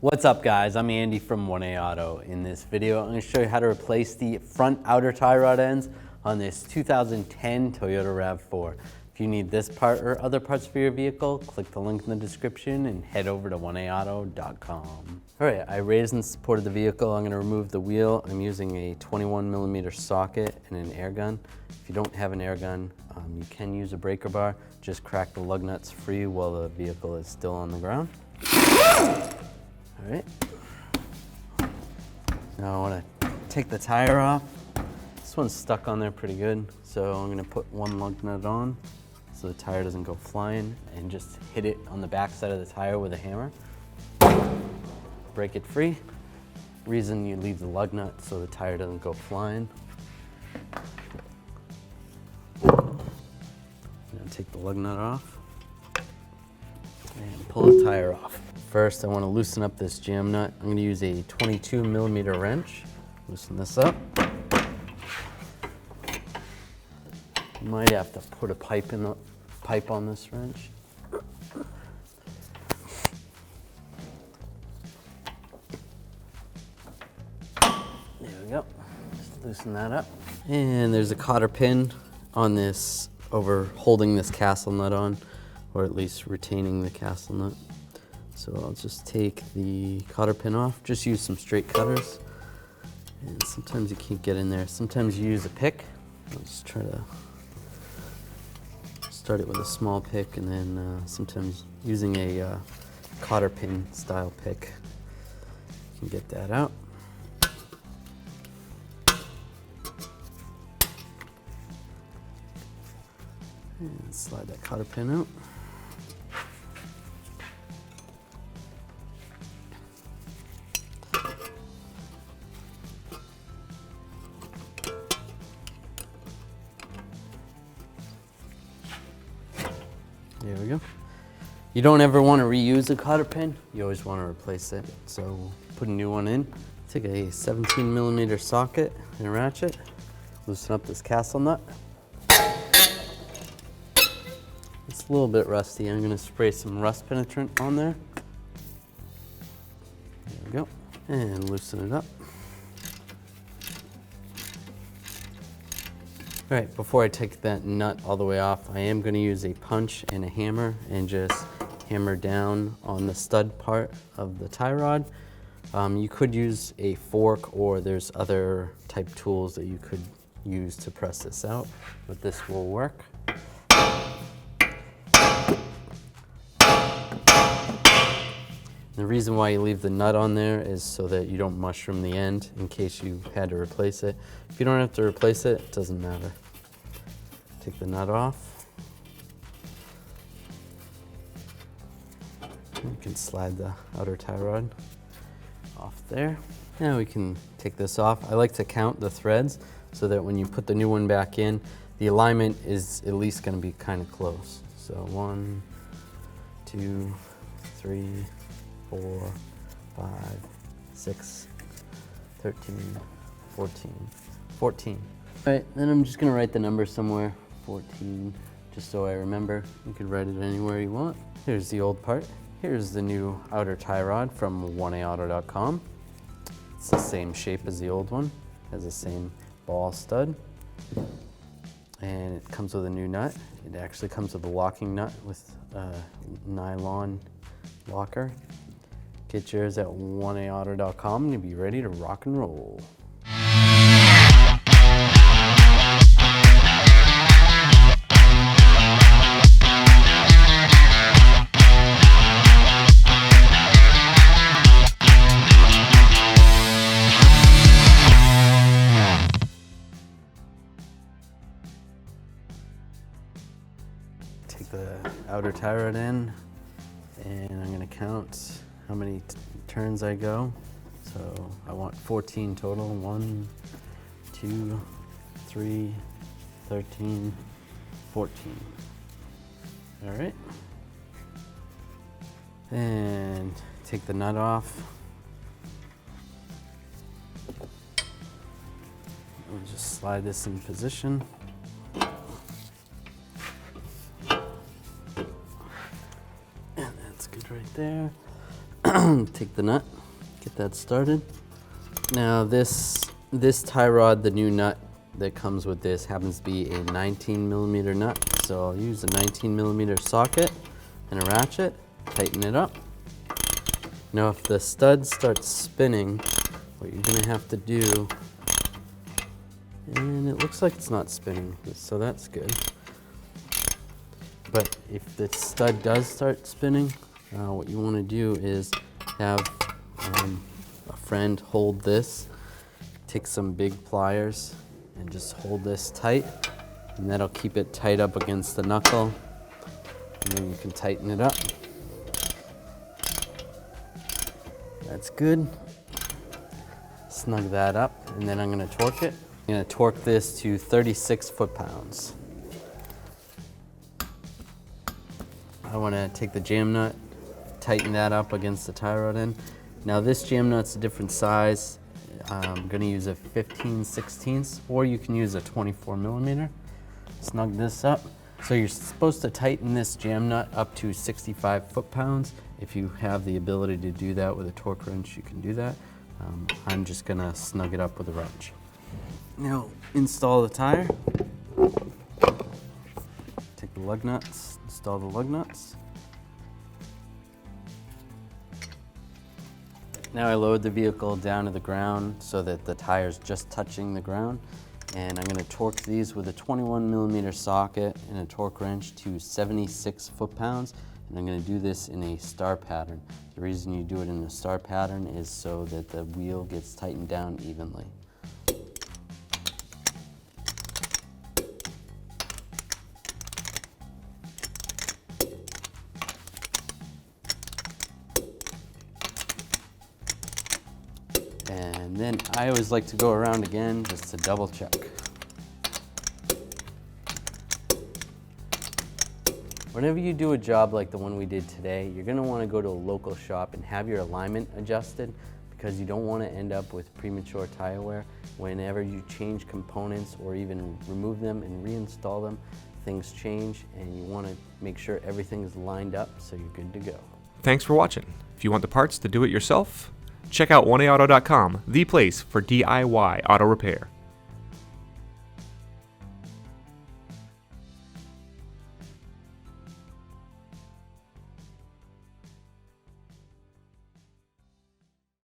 What's up guys, I'm Andy from 1A Auto. In this video, I'm going to show you how to replace the front outer tie rod ends on this 2010 Toyota Rav4. If you need this part or other parts for your vehicle, click the link in the description and head over to 1aauto.com. All right, I raised and supported the vehicle. I'm going to remove the wheel. I'm using a 21mm socket and an air gun. If you don't have an air gun, you can use a breaker bar. Just crack the lug nuts free while the vehicle is still on the ground. All right. Now I want to take the tire off. This one's stuck on there pretty good, so I'm going to put one lug nut on so the tire doesn't go flying, and just hit it on the back side of the tire with a hammer. Break it free. Reason you leave the lug nut so the tire doesn't go flying. Now take the lug nut off and pull the tire off. First, I want to loosen up this jam nut. I'm going to use a 22mm wrench. Loosen this up. You might have to put a pipe on this wrench. There we go. Just loosen that up. And there's a cotter pin on this, over holding this castle nut on, or at least retaining the castle nut. So I'll just take the cotter pin off. Just use some straight cutters. And sometimes you can't get in there. Sometimes you use a pick. I'll just try to start it with a small pick, and then sometimes using a cotter pin style pick, you can get that out. And slide that cotter pin out. There we go. You don't ever want to reuse a cotter pin. You always want to replace it. So put a new one in. Take a 17mm socket and a ratchet. Loosen up this castle nut. It's a little bit rusty. I'm going to spray some rust penetrant on there. There we go. And loosen it up. All right, before I take that nut all the way off, I am going to use a punch and a hammer and just hammer down on the stud part of the tie rod. You could use a fork, or there's other type tools that you could use to press this out, but this will work. The reason why you leave the nut on there is so that you don't mushroom the end in case you had to replace it. If you don't have to replace it, it doesn't matter. Take the nut off. You can slide the outer tie rod off there. Now we can take this off. I like to count the threads so that when you put the new one back in, the alignment is at least going to be kind of close. So 1, 2, 3, 4, 5, 6, 13, 14. All right, then I'm just gonna write the number somewhere, 14, just so I remember. You could write it anywhere you want. Here's the old part. Here's the new outer tie rod from 1aauto.com. It's the same shape as the old one, has the same ball stud. And it comes with a new nut. It actually comes with a locking nut with a nylon locker. Get yours at 1aauto.com and be ready to rock and roll. Take the outer tie rod in, and I'm going to count how many turns I go. So I want 14 total. 1, 2, 3, 13, 14. All right. And take the nut off. I'll just slide this in position. And that's good right there. take the nut, get that started. Now this tie rod, the new nut that comes with this, happens to be a 19 millimeter nut. So I'll use a 19 millimeter socket and a ratchet, tighten it up. Now if the stud starts spinning, what you're gonna have to do, and it looks like it's not spinning, so that's good. But if the stud does start spinning, what you wanna do is have a friend hold this, take some big pliers and just hold this tight, and that'll keep it tight up against the knuckle, and then you can tighten it up. That's good. Snug that up, and then I'm gonna torque it. I'm gonna torque this to 36 foot-pounds. I wanna take the jam nut, tighten that up against the tie rod end. Now this jam nut's a different size. I'm gonna use a 15/16, or you can use a 24 millimeter. Snug this up. So you're supposed to tighten this jam nut up to 65 foot-pounds. If you have the ability to do that with a torque wrench, you can do that. I'm just gonna snug it up with a wrench. Now install the tire. Take the lug nuts, install the lug nuts. Now I load the vehicle down to the ground so that the tire's just touching the ground. And I'm gonna torque these with a 21 millimeter socket and a torque wrench to 76 foot-pounds. And I'm gonna do this in a star pattern. The reason you do it in a star pattern is so that the wheel gets tightened down evenly. And then I always like to go around again just to double check. Whenever you do a job like the one we did today, you're gonna wanna go to a local shop and have your alignment adjusted, because you don't wanna end up with premature tire wear. Whenever you change components or even remove them and reinstall them, things change, and you wanna make sure everything is lined up so you're good to go. Thanks for watching. If you want the parts to do it yourself, check out oneaauto.com, the place for DIY auto repair.